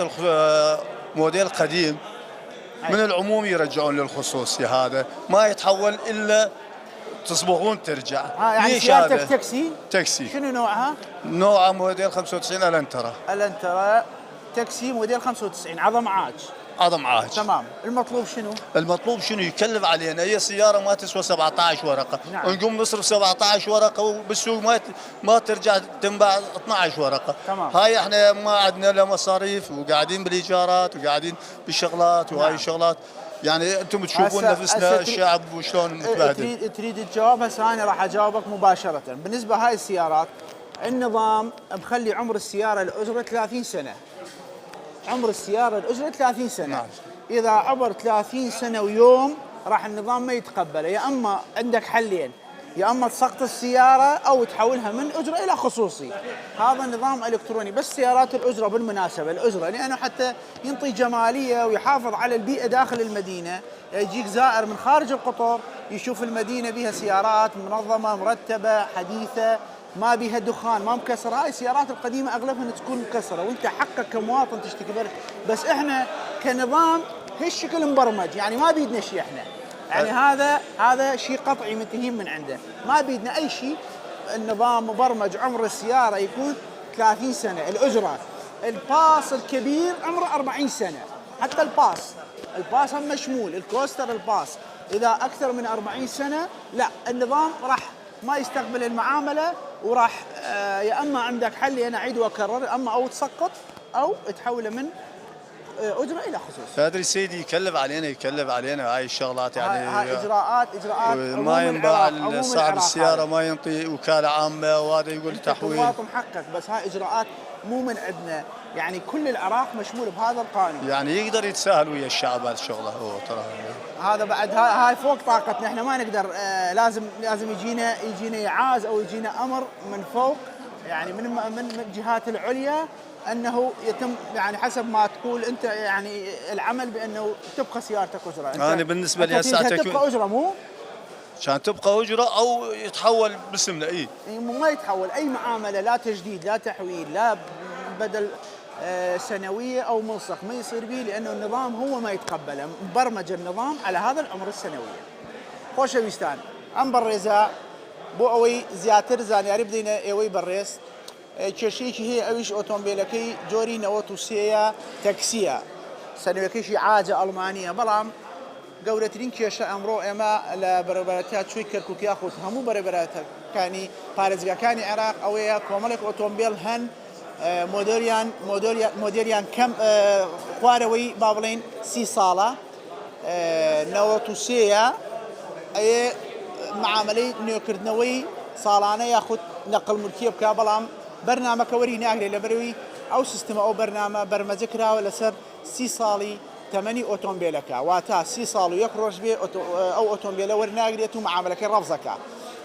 موديل قديم من العموم يرجعون للخصوصي، هذا ما يتحول الا تصبغون ترجع. يعني سيارتك تاكسي؟ تاكسي. شنو نوعها؟ نوعها موديل 95 الانترا. الانترا تاكسي موديل 95 عظم عاج. عظم عاج. تمام، المطلوب شنو؟ المطلوب شنو يكلف علينا، هي سيارة ما تسوى 17 ورقة، نعم. نقوم نصرف 17 ورقة وبالسوق ما ترجع تنباع 12 ورقة. تمام. هاي احنا ما عندنا لا مصاريف وقاعدين بالايجارات وقاعدين بالشغلات وهاي نعم. الشغلات، يعني انتم تشوفون نفسنا الشعب وشلون متبهدل. تريد تجاوب؟ هسه انا راح اجاوبك مباشرة. بالنسبة هاي السيارات النظام مخلي عمر السيارة الأجرة 30 سنة. عمر السيارة الأجرة 30 سنة. نعم. إذا عبر 30 سنة ويوم راح النظام ما يتقبله، يا أما عندك حلين، يا أما تسقط السيارة أو تحولها من أجرة إلى خصوصي. هذا نظام إلكتروني. بس سيارات الأجرة بالمناسبة الأجرة لأنه حتى ينطي جمالية ويحافظ على البيئة داخل المدينة، يجيك زائر من خارج القطر يشوف المدينة بها سيارات منظمة مرتبة حديثة ما بيها دخان ما مكسره. هاي السيارات القديمه اغلبها تكون مكسره وانت حقك كمواطن تشتكي بس احنا كنظام هالشكل مبرمج، يعني ما بيدنا شيء احنا، يعني هذا شيء قطعي منتهين من عنده، ما بيدنا اي شيء. النظام مبرمج عمر السياره يكون 30 سنه. الاجره الباص الكبير عمره 40 سنه، حتى الباص هم مشمول، الكوستر الباص اذا اكثر من 40 سنه لا النظام راح ما يستقبل المعامله وراح يا اما عندك حل انا اعيد واكرر، اما او تسقط او تحوله من اجره الى خصوص. فادري سيدي يكلف علينا هاي الشغلات يعني. هاي اجراءات ما ينباع صاحب السياره ما ينطي وكاله عامه وهذا يقول تحويل. انت محقق بس هاي اجراءات مو من عندنا، يعني كل العراق مشمول بهذا القانون. يعني يقدر يتساهل ويا الشعب هذا الشغله هو ترى. هذا بعد هاي فوق طاقتنا، احنا ما نقدر. لازم يجينا اعاز او يجينا امر من فوق، يعني من الجهات العليا انه يتم يعني حسب ما تقول انت يعني العمل بانه تبقى سيارتك اجره. انا بالنسبه لي هسه تبقى اجره مو؟ عشان تبقى اجره او يتحول باسمنا. ما يتحول اي معامله، لا تجديد لا تحويل لا بدل سنويه او ملصق ما يصير به، لانه النظام هو ما يتقبله، مبرمج النظام على هذا العمر السنويه. خوش ويستان ام بريزا بو اوي زياتر زان ياري بدينا اوي بريس تشيشي هي اويش اوتومبيلكي جوري نوتو سيا تاكسيا سنويكيشي عاجه المانيه بلام قولترين كيشا امرو اما لبربراتات شوي كركوك ياخذ همو بربراتات كاني بارزقا كاني عراق اويا كوملك اوتومبيل هن موديريان كم خواروي بابلين 6 ساله نوتو سيا اي معاملي نيوكردنوي صالانه ياخذ نقل ملكيه بكابلام برنامج كوري ناقري لبروي او سيستم او برنامج برمجكرا ولا سر 6 صالي 8 اوتومبيلكا واتا 6 صالو يكروش بي او اوتومبيل ورناقريتو معاملك رفزكا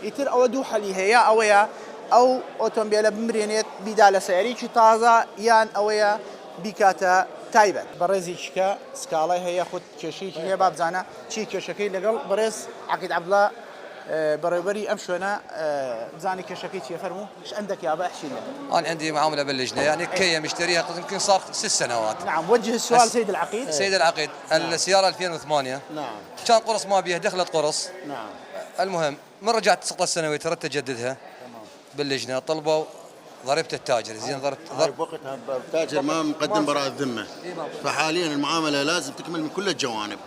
يتر او دو حلي هي اويا او اوتومبيل بمرينيت بدال سعري تازه يان اويا بيكاتا تايبت برزيشكا سكالا هي ياخذ كشيش هي باب زانا شي كشكي لقل برز عقيد عبد الله بريبري امشونا زاني كشكيت يفرموا ايش عندك يا ابا احكي لنا. انا عندي معامله باللجنه يعني كيا مشتريها يمكن صار 6 سنوات. نعم وجه السؤال سيد العقيد. سيد العقيد السياره 2008 نعم كان قرص ما بيها دخلت قرص. نعم المهم من رجعت السقطه السنويه تردت تجددها باللجنه طلبوا ضريبه التاجر زين ضرب وقتها التاجر ما مقدم براءة ذمه، فحاليا المعامله لازم تكمل من كل الجوانب.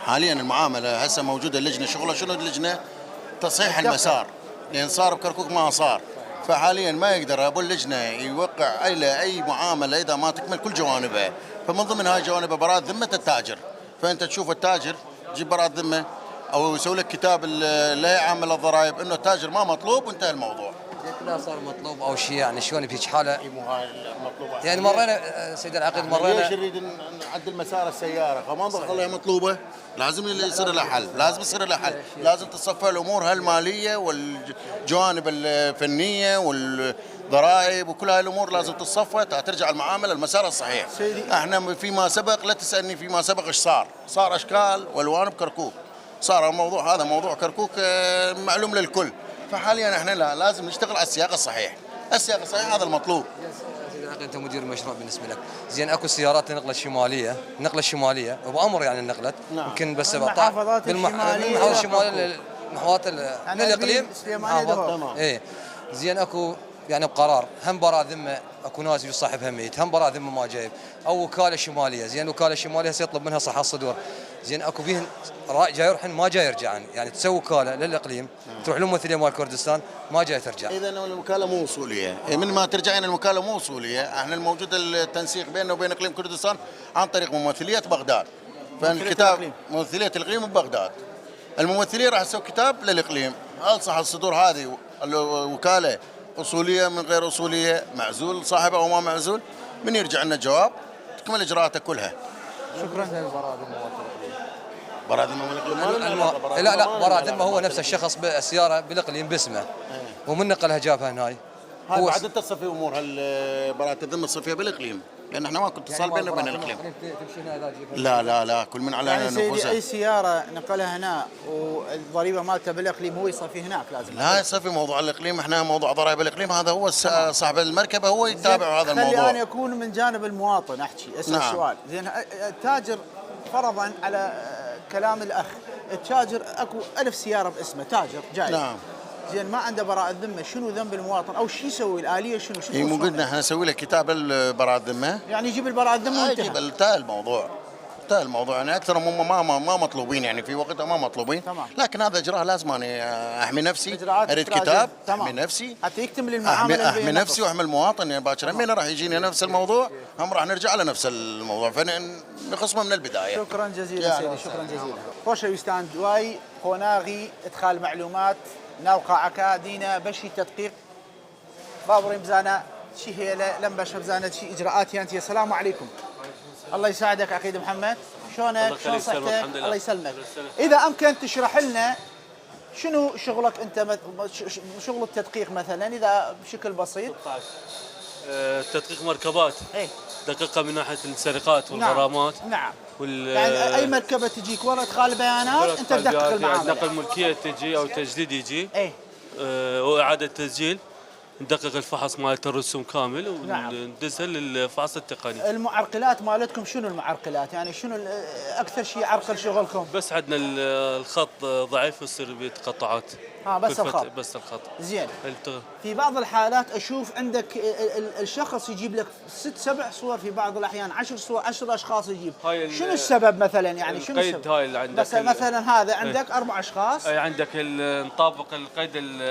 حاليا المعامله هسه موجوده اللجنه شغله شنو اللجنه؟ تصحيح المسار، لان صار بكركوك ما صار، فحاليا ما يقدر ابو اللجنه يوقع اي معامله اذا ما تكمل كل جوانبها، فمن ضمن هاي الجوانب براءة ذمه التاجر، فانت تشوف التاجر تجيب براءة ذمه او يسوي لك كتاب لا يعامل الضرائب انه التاجر ما مطلوب وانتهى الموضوع. لا صار مطلوب او شيء يعني شلون في حاله يعني مرينا سيد العقيد مرينا ليش نريد نعدل مسار السياره فما نخليها مطلوبه، لازم يصير لها حل، لازم يصير لها حل، لازم تتصفى الامور هالماليه والجوانب الفنيه والضرائب وكل هاي الامور لازم تتصفى ترجع المعامله المسار الصحيح. احنا فيما سبق لا تسالني فيما سبق ايش صار اشكال والوان بكركوك، صار الموضوع هذا موضوع كركوك معلوم للكل، فحاليا احنا لازم نشتغل على السياق الصحيح، السياق الصحيح هذا المطلوب. انت مدير مشروع بالنسبه لك، زين اكو سيارات النقله الشماليه وبامر يعني النقلت يمكن بس المحافظات الشماليه المحافظات من الاقليم اي زين اكو يعني بقرار هم براءة ذمه اكو ناس يصاحبها ميت هم براءة ذمه ما جايب او وكاله شماليه زين وكاله شماليه سيطلب منها صحه الصدور زين اكو بيهن جاي يروح ما جاي يرجع يعني تسوي وكاله للاقليم تروح للممثليه مال كردستان ما جاي ترجع. اذا الوكاله مو وصوليه من ما ترجعين الموكاله مو وصوليه، احنا الموجود التنسيق بيننا وبين اقليم كردستان عن طريق ممثليه بغداد، فالكتاب ممثليه الاقليم ببغداد، الممثليه راح تسوي كتاب للاقليم هل صح الصدور هذه الوكاله اصوليه من غير اصوليه معزول صاحبها او ما معزول، من يرجع لنا جواب تكمل اجراءاتها كلها. شكرا. براءة ذمة لا براءة ذمة هو نفس الشخص بالسيارة بالاقليم باسمه ومن نقلها جابها هناي. هاي بعد انت تصفي امور براءة الذمة تصفيها بالاقليم، لان احنا ماكو اتصال بيننا وبين الاقليم. لا كل من على يعني اي سيارة نقلها هنا والضريبة مالتها بالاقليم هو يصفي هناك لازم. لا يصفي موضوع الاقليم، احنا موضوع ضرائب الاقليم هذا هو صاحب المركبة هو يتابع هذا الموضوع. خلي انا يكون من جانب المواطن احكي اسال سؤال، زين التاجر فرضا على كلام الاخ التاجر اكو 1000 سياره باسمه تاجر جاي نعم زين ما عنده براءة ذمه، شنو ذنب المواطن او شو يسوي الاليه شنو مو قلنا احنا نسوي له كتاب البراءة ذمه، يعني يجيب البراءة ذمه يجيب انتهى الموضوع، انتهى الموضوع يعني اكثر هم ما مطلوبين يعني في وقتها ما مطلوبين تمام. لكن هذا اجراء لازم اني احمي نفسي اريد كتاب احمي نفسي حتى يكتمل المعامله احمي نفسي واحمي المواطن يعني باكر همين راح يجيني نفس الموضوع هم راح نرجع لنفس الموضوع فنخصمه من البدايه. شكرا جزيلا سيدي شكرا جزيلا. خوش ويستان دواي قناغي ادخال معلومات نوقع دينا بشي تدقيق بابوري بزانا شي هي لم بشر بزانا شي اجراءات انت. السلام عليكم. الله يساعدك عقيد محمد. شلونك؟ شلون صحتك؟ الله يسلمك. اذا امكن تشرح لنا شنو شغلك انت شغل التدقيق مثلا اذا بشكل بسيط. تدقيق مركبات. ايه دقيقة من ناحية السرقات والغرامات. نعم. يعني اي مركبة تجيك ورا ادخال بيانات انت تدقق المعاملة. نقل ملكية تجي او تجديد يجي. ايه. واعادة تسجيل. ندقق الفحص مالت الرسوم كامل وندزها للفحص التقني. المعرقلات مالتكم شنو المعرقلات؟ يعني شنو اكثر شيء يعرقل شغلكم؟ بس عندنا الخط ضعيف يصير بتقطعات. بس الخط. بس الخط. زين. في بعض الحالات اشوف عندك الشخص يجيب لك 6-7 صور في بعض الاحيان 10 صور 10 اشخاص يجيب. شنو السبب مثلا يعني شنو السبب؟ القيد هاي اللي عندك مثلا هذا عندك 4 اشخاص. اي عندك نطابق القيد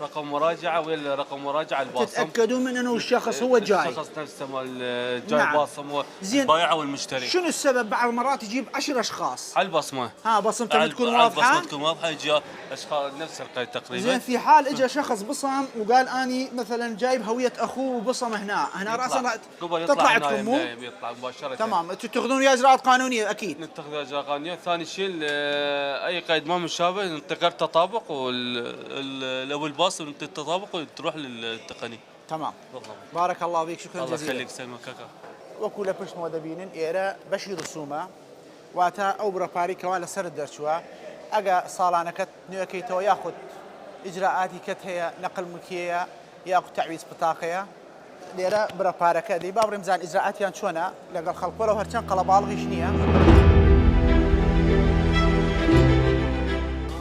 رقم مراجعة ولا رقم مراجعة الباصم. تتأكدون من انه الشخص هو جاي. الشخص نفسه مال جاي الباصم هو البائع والمشتري. شنو السبب بعض المرات يجيب 10 اشخاص؟ على البصمة. بصمته تكون واضحة. البصمة تكون واضحة يجي اشخاص نفس القيد تقريبا. زين في حال اجى شخص بصم وقال اني مثلا جايب هوية اخوه وبصم هنا راسا تطلع عندكم مو؟ يطلع مباشرة. تمام تتخذون وياه اجراءات قانونية اكيد. نتخذ اجراءات قانونية. ثاني شيء اي قيد ما مشابه ننتقل تطابق لو الباصم التطابق تروح للتقني. تمام. بارك الله فيك شكرا جزيلا. الله يخليك سلمك كاكا. وكل بش مودبين إيرا بشي رسومة واتا أو برباري كوالا سر الدرشوا أجا صالانكت نيوكيتو ياخذ إجراءاتي كت هي نقل ملكية ياخذ تعويض بطاقية ليرا بربارك دي باب رمزان إجراءاتي يعني شونا لقى الخلق ولو هرتشان قلبال غشنية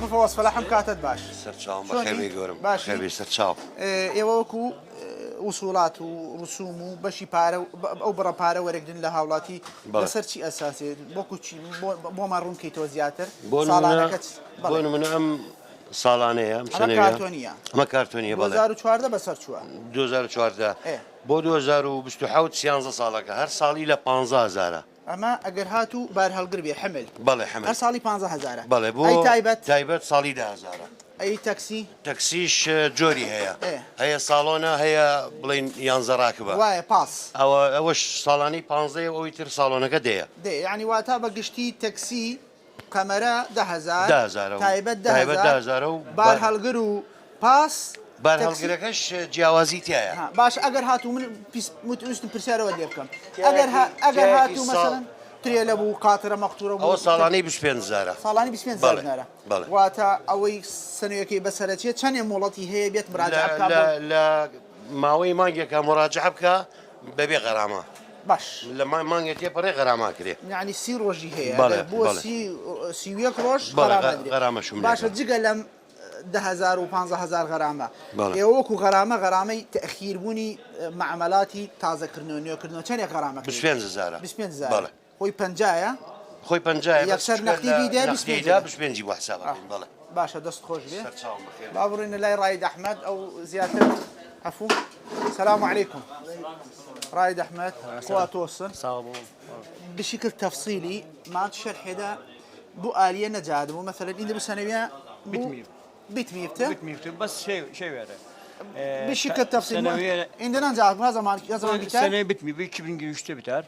مفوز فلاحم كاتد باش. سرچاو بخير يقولم. بخير سرچاو. يوكو وصولات ورسوم بشي بارا او برا بارا ورقدن لهاولاتي لسر شي اساسي بوكو شي بو مارون كيتو زياتر صالانه بون منعم صالانه مسنويه ما كارتونيه بله 2014 بسر شو 2014 بو 2028 سيانزا سالك هر سالي ل 15000 اما اگر هاتو بار هالقربي حمل بله حمل هر سالي 15000 بله بو اي تايبت سالي 10000 اي تاكسي تاكسيش جوري هي صالونه هي بلين يانزا راكبه واي باس اوش صالاني 15 او يتر صالونه كديه دي يعني وقتها بقشتي تاكسي كاميرا 10000 تايبت 10000 بار هالقرو باس بار هالقركش جوازي تاعها باش اگر هاتو من متوسط برساره وديركم اگر هاتو مثلا تريلبو قاطره مقطوره او صالاني ب 25000 صالاني ب 25000 واتا اوي سنويكي بسرتي كان مولتي هي بيت مراجعه لا ماوي مانجا كمراجعه بك ببي غرامه باش لما مانجا تي بري غرامه كري يعني سي روجي هي بو سي ويك روج غرامه شو باش تجي لم 10000 و 15000 غرامه يوكو غرامه تاخير بوني معاملاتي تازه كرنو كان غرامه ب 25000 ب 25000 خوي بنجايا خوي بنجايا يكسر نقدي بيده باش بنجيبوا حسابك بله باشا دست خوش بيه بابورين الله رايد احمد او زياده عفو السلام عليكم رايد احمد قوة توصل بشكل تفصيلي ما تشرح هذا بو آلية نجاد بو مثلا إذا بسنوية بيت بس شيء هذا بشكل تفصيلي عندنا نجاد هذا ما السنة بتمي بيك بنجيشته بتار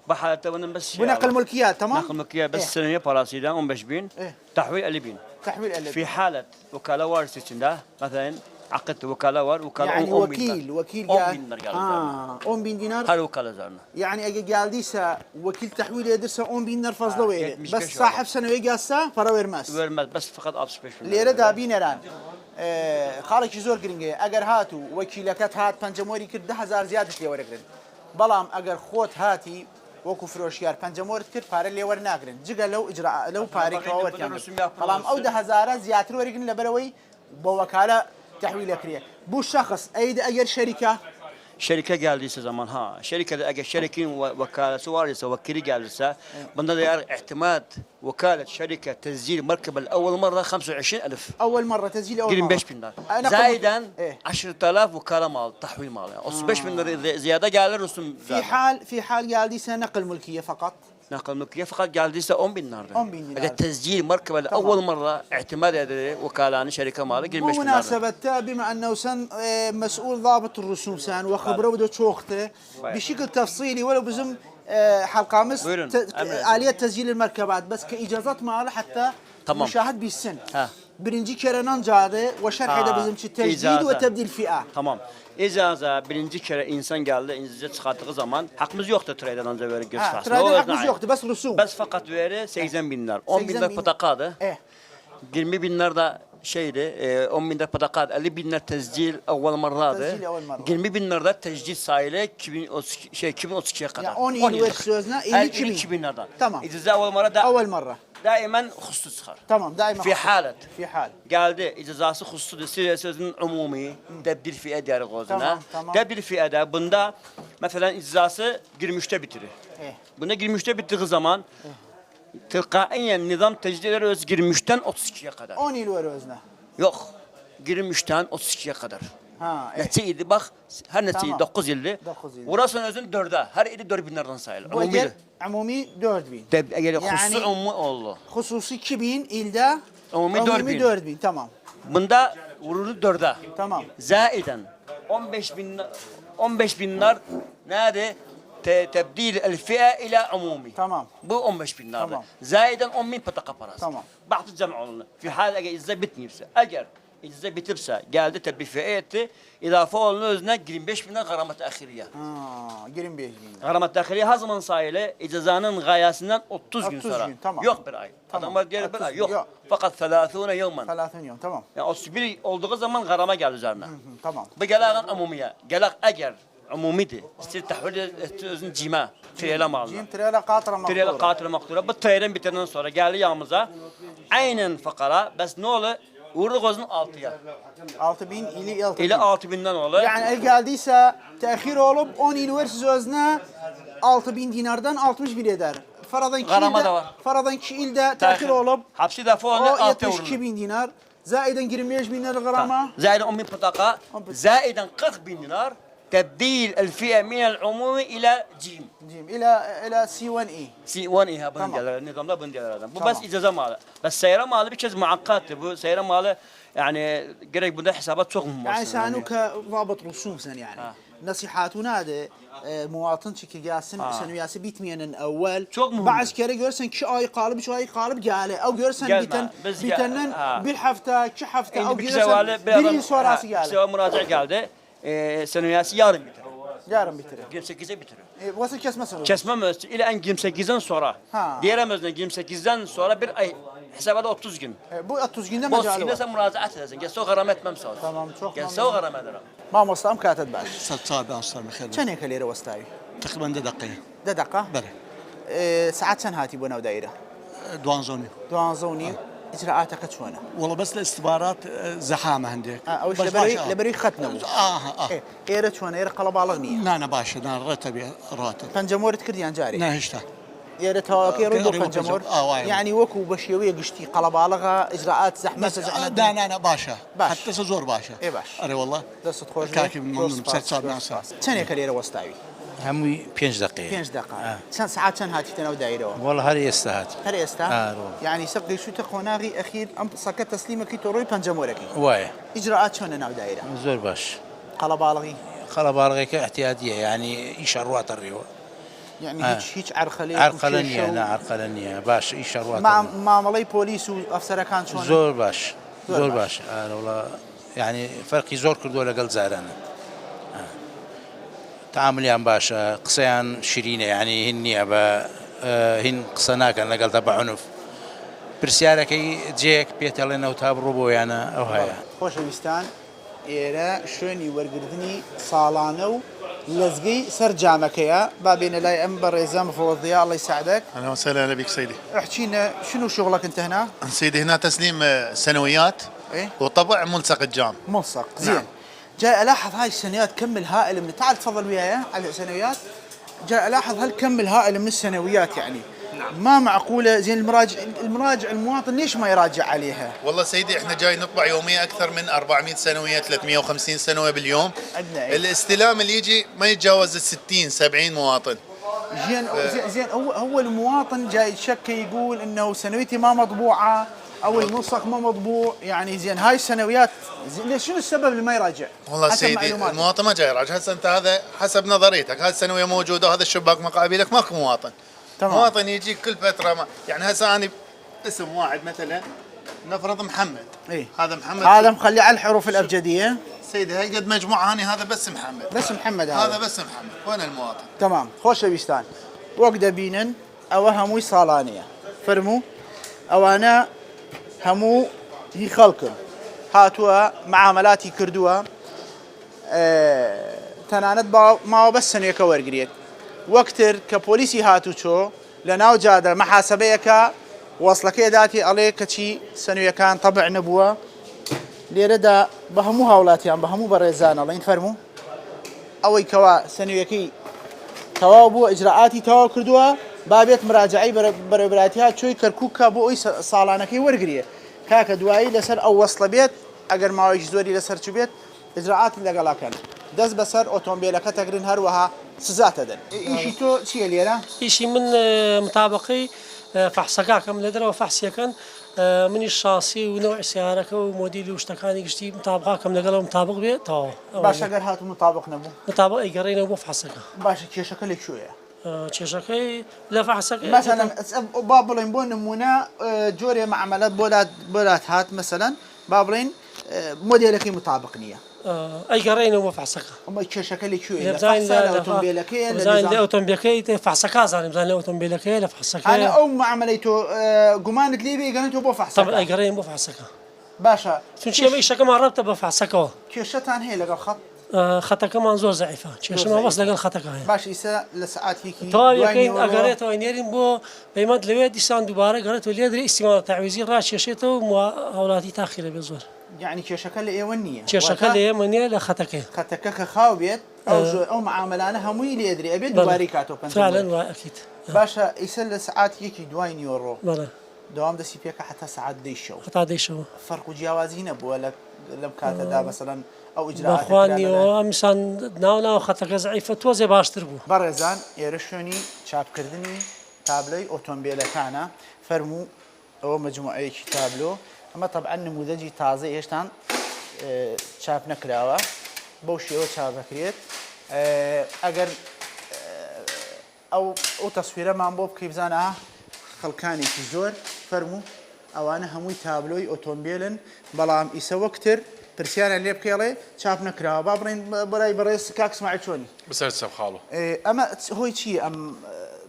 بحالته وانا بس بنقل ملكيات تمام نقل ملكيات بس السنة براسيدا 15 تحويل ألبين في حالة وكالة وارثة مثلا عقدت وكالة وكالة يعني وكيل قال بين دينار هل وكالة زارنا يعني اجي قال ديسا وكيل تحويل يدرس بين فاصله وين بس صاحب سنوي قاسا فراوير ماس بس فقط اب سبيشال ليره دابين ران خالك زور جرينجي اگر هاتو وكيلكات هات بنجموري كرد 10000 زياده لي ورقرن بلام اگر خوت هاتي وكو فروشيار بنجمور كر بار لي ور ناغرن جيغا لو اجراء لو باري كور كان بلام او 10000 زياده ورقرن لبروي بوكاله تحويل كريه بو شخص ايد اجر شركه şerike geldiyse zaman şirkede eğer şerikin vekalesi var ise vekili gelirse bunda da eğer ihtimal vekalet şirke tezcil مركب الأول مرة 25,000 أول مرة تسجيل أول مرة 25 bin lira. Zayden 10,000 vekala mal, tahvil mal. Yani 35 bin lira ziyade gelir Rusum. في حال geldiyse نقل ملكية فقط. نقل ملكية فقط geldiyse 10 bin lira. 10 bin lira. Eğer tezcil مركب الأول مرة اعتماد ederek vekalanın şerike malı 25 bin lira. ومناسبة بما أنه سن مسؤول ضابط الرسوم سان وخبره وده شوخته بشكل تفصيلي ولو بزم حلقة مس آلية تسجيل المركبات بس كإجازات ماله حتى مشاهد بالسن. birinci kere nancadı ve şerhede bizimki tecdid ve tebdil fi'a. Tamam. İcaza birinci kere insan geldi, İngilizce çıkarttığı zaman hakkımız yoktu trade'den anca verir göstersin. Trade'den hakkımız yoktu, bes rusum. Bes fakat veri 80 bin lira. 10 bin lira patakadı. 20 bin lira da şeydi, 10 bin lira patakadı, 50 bin lira tezcil evvel marradı. 20 bin lira da tecdid sahile 2032'ye kadar. Yani 10 yıl ver sözüne 52 bin liradan. Tamam. İcaza evvel marra da evvel marra. دائما خصوص çıkar. Tamam, daima. في حالة. في حال. geldi icazası hususi sözün umumi tebdil fi'e diğer gozuna. Tamam. Tebdil fi'ede bunda mesela icazası 23'te bitirir. Bunda 23'te bittiği zaman tilkaiyen nizam tecdidleri öz 23'ten 32'ye kadar. 10 yıl ver özüne. Yok. 23'ten 32'ye kadar. Neticeydi bak her netice 9 yıldı. Burasının özün 4'e. Her ili 4 bin liradan sayılır. Umumi 4 bin. Yani hususi umumi oldu. Hususi 2 bin ilde umumi 4 bin. Tamam. Bunda vurulu 4'e. Tamam. Zaiden 15 bin nar nerede? تبديل الفئة إلى عمومي. تمام. Bu 15 bin lira. Tamam. Zayiden 10 bin pataka parası. Tamam. Baktı cem'ulunu. Fi hal eğer izze bitmiyorsa. Eğer izze bitirse geldi tebdil fi'e etti. İdafe olunu özüne 25 bin lira garamet ahiriye. 25 bin. Garamet ahiriye her zaman sayılı icazanın gayesinden 30 gün sonra. Tamam. Yok bir ay. Tamam. Adamlar diğer bir ay. Yok. Fakat 30 yevmen. 30 yevmen. Tamam. Yani 31 olduğu zaman garama geldi üzerine. Tamam. Bu gelen umumiye. Gelak eğer عموميدي استير تحويل özün cima triyela malına. Cim triyela katıra maktura. Triyela katıra maktura. Bu triyelen bitenden sonra geldi yanımıza. Aynen fakara. Bes ne olur? Uğurlu gözün 6'ya. 6 bin ili 6 bin. İli 6 binden olur. Yani el geldiyse tehir olup 10 yıl versiz özüne 6 bin dinardan 60 bin eder. Faradan 2 ilde tehir olup hapsi defa oldu 6 uğurlu. 72 bin dinar. Zaiden 25 bin lira grama. Zaiden 10 bin pataka. Zaiden 40 bin dinar. تبديل الفئة من العمومي إلى جيم. جيم إلى C1E. C1E ha bunun nizamda bunun diyorlar. Bu bas icaza malı. Bas seyre malı bir kez muakkat. Bu seyre malı yani gerek bunda hesabat çok mühim. Yani sen ضابط رسوم sen yani. Nasihatuna da muvatın çeki gelsin senuyası bitmeyenin evvel. Bazı kere görsen 2 ay kalıp 3 ay kalıp gele. Ev görsen bitenden bir hafta 2 hafta ev görsen bir yıl sonrası geldi. Sewa müracaat geldi. Senuyası yarın bitirir. Yarın bitirir. 28'e bitirir. Burası kesmezsin. Kesmemez. İle en 28'den sonra. Diyemezsin 28'den sonra bir ay. Hesabada 30 gün. Bu 30 günde mecali var. 30 günde sen müracaat edersin. Gelse o garam etmem sağ olsun. Tamam çok Gelse o garam ederim. ما مصطفى كاتب باش صعب أصلا بخير كان هيك ليرة وستاوي تقريبا دقيقة دقيقة بله ساعات سن هاتي بنا ودايرة دوان زوني إجراءاتك شلونه؟ والله بس الاستخبارات زحامة عندك أول شيء لبري ختنا إيرة شلونه إيرة قلب على نانا باشا نانا رتبي راتب فنجمور تكرديان جاري ناهشته إيرة تواكي ردو فنجمور يعني وكو بشيوية قشتي قلب على إجراءات زحمة نانا باشا حتى سزور باشا إيه باش أري والله دست خوش كاكي من مسات صاب ناسا ثانية كليرة وستاوي همي 5 دقيقة 5 دقائق كان ساعات كان هاتي تنا ودايرة والله هري استهات هري استا يعني سبقي شو تقوناغي أخير أم سكت تسليمك توروي بنجموركي واي إجراءات شلون ناو دايرة زور باش قلبالغي قلبالغي كاحتياطية يعني إشاروات الريو يعني هيك عرقلية عرقلانية لا عرقلانية باش إشاروات مع مالي بوليس وأفسر كان شلون زور باش زور باش والله يعني فرقي زور كردو لقل زعرانة تعامليان باشا قصيان شيرينة يعني هني أبا هن قصناك أنا قلت أبا عنف برسيارك جيك بيت لنا وتاب ربو يعني أو هيا خوش ويستان إيرا شوني ورقردني صالانو لزقي سر جامكيا بابين لا أمبر إزام فوضياء الله يساعدك أهلا وسهلا أهلا بك سيدي احكينا شنو شغلك أنت هنا؟ سيدي هنا تسليم سنويات إيه؟ وطبع ملصق الجام ملصق زين جاي الاحظ هاي السنويات كم الهائل من، تعال تفضل وياي على السنويات. جاي الاحظ هالكم الهائل من السنويات، يعني ما معقوله. زين المراجع المواطن ليش ما يراجع عليها؟ والله سيدي احنا جاي نطبع يوميا اكثر من 400 سنويه 350 سنويه باليوم. الاستلام اللي يجي ما يتجاوز ال 60 70 مواطن. زين هو المواطن جاي يشكي يقول انه سنويتي ما مطبوعه او الملصق ما مطبوع، يعني زين هاي السنويات شنو السبب اللي ما يراجع؟ والله سيدي المواطن ما جاي يراجع. هسه انت هذا حسب نظريتك، هاي السنويه موجوده وهذا الشباك مقابلك ماكو مواطن. تمام. مواطن يجي كل فتره يعني هسه انا اسم واحد مثلا نفرض محمد. هذا محمد، هذا مخليه على الحروف الابجديه سيدي. هاي قد مجموعه هاني، هذا بس محمد. بس محمد هذا بس محمد. وين المواطن؟ تمام. خوش بيستان وقت بينن او هموي صالانيه فرموا او انا همو هي خلقن هاتوا معاملاتي كردوها تنانت ما بس سنوية كورقريت وقتر كبوليسي هاتو شو لناو جادر محاسبيك وصلك ذاتي عليك كشي سنوية كان طبع نبوة ليردا بهمو هاولاتي عم بهمو برزان الله ينفرموا أوي كوا سنوية كي توابو إجراءاتي تواب كردوها بابيت مراجعي بربراتها شوي كركوكا بو صالانكي ورقريه كاك دوائي لسر او وصل بيت اگر ما ويش زوري لسر شو بيت اجراءات اللي قال كان دز بسر اوتومبيلك تقرين هروها سزات دن ايشي تو شي ليرا ايشي من مطابقي فحصك كم لدرا وفحص كان من الشاصي ونوع سيارك وموديل واشتكاني قشتي مطابقه كم لقالوا مطابق بيه تو باش اگر هاتو مطابق نبو مطابق اي قرينا بو فحصك باش كي شكل شويه تشيشكي لا فحصك مثلا بابلين بون نمونه جوري معاملات بولات هات مثلا بابلين موديلك مطابق نيه اي قرينا مو فحصك اما تشيشكي شو الا فحصه اوتومبيلك لا اوتومبيلك فحصك زين لا اوتومبيلك لا فحصك انا او ما عمليته قمانه ليبي قالته بو فحصك طب اي قرينا مو فحصك باشا شنو مي شك ما ربطه بفحصك كيشتان هي لقى خط خطا كمان زور ضعيفه شو ما وصل لقى الخطا كاين باش يسا لساعات هيك طيب كاين اقريت وينيرين بو بيمد لويد ديسان دوباره قريت ولي ادري استعمال تعويزي راش شيته اولادي تاخير بزور يعني كي شكل ايه ونيه كي شكل ايه ونيه لا خطا خطك خاوبيت او معاملانه هموي لي ادري ابي دوباري كاتو فعلا اكيد باشا يسل ساعات هيك دوين يورو بلا دوام دا سي بيك حتى ساعات ديشو حتى ديشو فرق جوازين ابو لك لم كانت دا مثلا او اجراءات اخواني وامسان ناونا خطك ضعيفه توزي باشتر بو برزان يرشوني شاب كردني تابلوي اوتومبيل كان فرمو او مجموعه تابلو اما طبعا نموذجي تازه ايشتان شاب نكراوه بوشي او شاب كريت اگر او تصويره ما بوب كيف زانا خلكاني في زور فرمو او انا هموي تابلوي اوتومبيلن بلام يسوى كتر برسيانا اللي بكيلي شافنا كرا بابرين براي كاكس مع تشوني بس هسه خالو اما هو شيء ام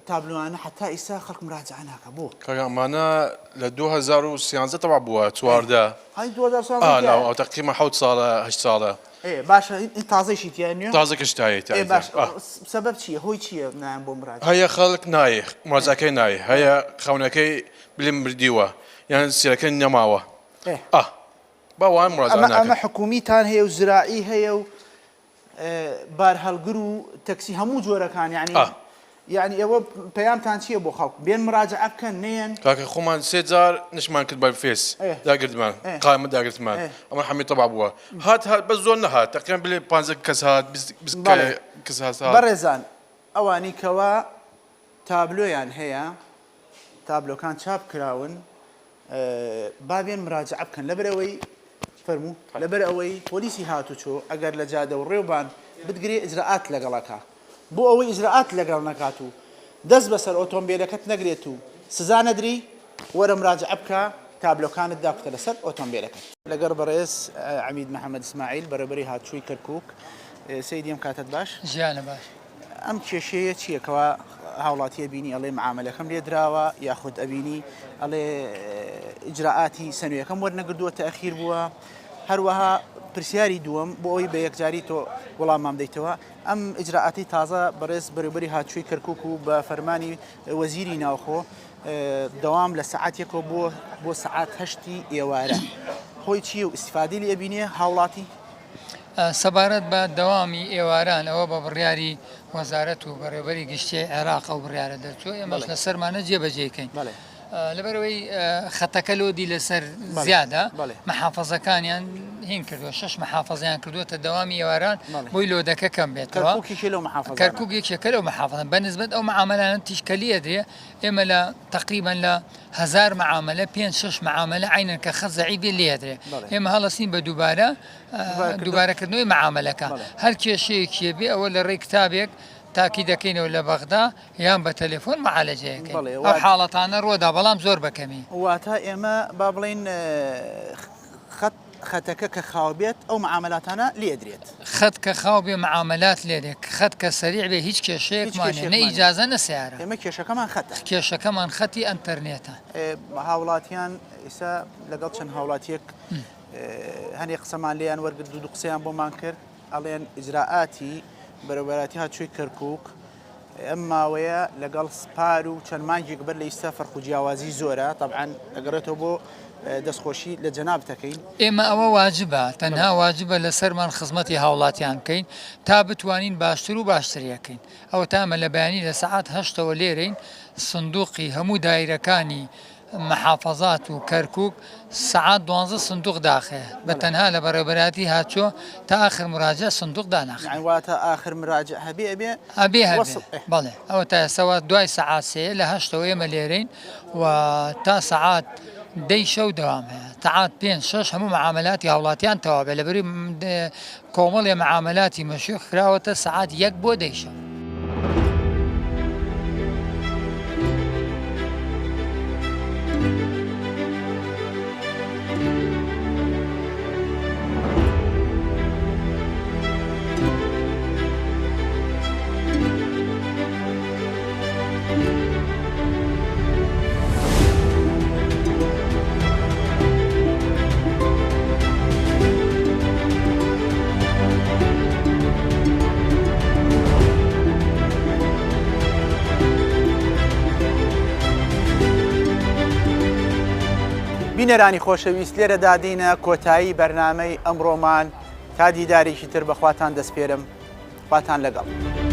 تابلو انا حتى اسا خلق مراجع عنها كابو كما انا ل 2013 تبع بوا تواردا هاي 2013 لا او تقريبا حوت صاله هش صاله باشا انت تازه شيء يعني تازه كشتايت باشا بسبب شيء هو شيء نعم بو مراجع هي خلق ناي مراجعكي ناي هي خونكي بالمرديوا يعني سيركن نماوه باوان مراجعة اما حكوميتان هي وزراعي هي بارهالقرو تاكسي همو جورا كان يعني يعني هو بيامتان شي ابو خلق بين مراجعه كان نين كاك خومان سيزار نشمان كتب الفيس داقرت مان قائمه داقرت مان اما حمي طبع ابوها هات بس زولنا هات تقريبا بلي بانزك كسات بس كسات برزان اواني كوا تابلو يعني هي تابلو كان شاب كراون بابين مراجعه كان لبروي فرمو لبروي بوليسي هاتو شو اگر لجاده والريوبان بتقري اجراءات لقلكها بو اوي اجراءات لقلنكاتو دز بس الاوتومبيلك تنقريتو سزان ادري ورا مراجعه بك تابلو كانت داكت لسر اوتومبيلك لقرب رئيس عميد محمد اسماعيل بربري هات شوي كركوك سيدي مكاتب باش جانا باش ام شي كوا هاولاتي بيني الله معامله كم لي دراوا ياخذ ابيني الله اجراءاتي سنويه كم ورنا قدوه تاخير بوا هروها برسياري دوم بوي بيك جاريتو والله ما مديتوا ام اجراءاتي تازه برز بربري هات شوي كركوكو بفرماني وزيري ناوخو دوام لساعات يكو بو ساعات هشتي يواره هوي شي استفادي لي ابيني هاولاتي سەبارەت بە دەوامی ئێواران ئەوە بە بڕیاری وەزارەت و بەڕێوەبەری گشتی عێراق ئەو بڕیارە دەرچووە ئێمەش لە سەرمانە جێبەجێکەین لەبەرەوەی خەتەکە لۆدی لەسەر زیادە محافەزەکانیان هین کردووە 6 محافەزیان کردووەتە دەوامی ئێواران بۆی لۆدەکە کەم بێتەوە کەرکووک یەکێکە لەو محافەزە بەنسبەت ئەو معاملانە تیشکەلی ئەدرێ ئێمە لە تقریبا لە 1000 معاملە 5-6 معاملە عینەن کە خەت زەعیبی لێدرێ ئێمە هەڵەسین بە دووبارەکردنەوەی معاملەکە هەر کێشەیەکیە بێ ئەوە لە ڕێی کتابێک تاکی دەکەینەوە لە بەغدا یان بە تەلێفۆن معالەجەیەکەین ئەو حاڵەتانە ڕۆدا بەڵام زۆر بەکەمی واتە ئێمە با بڵین خەتەکە کە خاو بێت ئەو معاملاتانە لێدرێت خەت کە خاو بێ معاملات لێدێک خەت کە سەریع بێ هیچ کێشەیەکمانێ نە ئیجازە نە سیارە ئێمە کێشەکەمان خەتە کێشەکەمان خەتی ئەنتەرنێتە هاوڵاتیان ئێستا لەگەڵ چەند هاوڵاتیەک هەنێ قسەمان لێیان وەرگرت و قسەیان بۆمان کرد ئەڵێن ئیجراءاتی بەرەبەراتی هاتووی کەرکووک ئەم ماوەیە لەگەڵ سپار و چەند مانگێک بەر لە ئیستا فەرق و جیاوازی زۆرە طبعاً ئەگەڕێتەوە بۆ دەستخۆشی لە جەناب دەکەین ئێمە ئەوە واجبە تەنها واجبە لە سەرمان خزمەتی هاوڵاتیان بکەین تا بتوانین باشتر و باشتریەکەین ئەوە تامە لە بەیانی لە سەعات 8ەوە لێرەین سندوقی هەموو دایرەکانی محافظات و کەرکووک سعات 12 سندوق داخەیە بە تەنها لە بەڕێوەبەراتی هاتووە تا آخر مراجع سندوق داناخێت واتە آخر مراجع هەبێ بەڵێ ئەوە تا ئێستا دوای سەعات 3 لە 8ەوە ئێمە لێرەین و تا سەعات 10 شەو دەوام هەیە تاعات 5-6 هەموو معاملاتی هاوڵاتیان تەواو بێ لەبەری کۆمەڵی معاملاتی مەشوق کراوەتە سەعات 1 بۆ 10 شەو. بینەرانی خۆشەویست لێرە دادینە کۆتایی بەرنامەی ئەمڕۆمان تا دیدارێکی تر بەخواتان دەسپێرم خواتان لەگەڵ.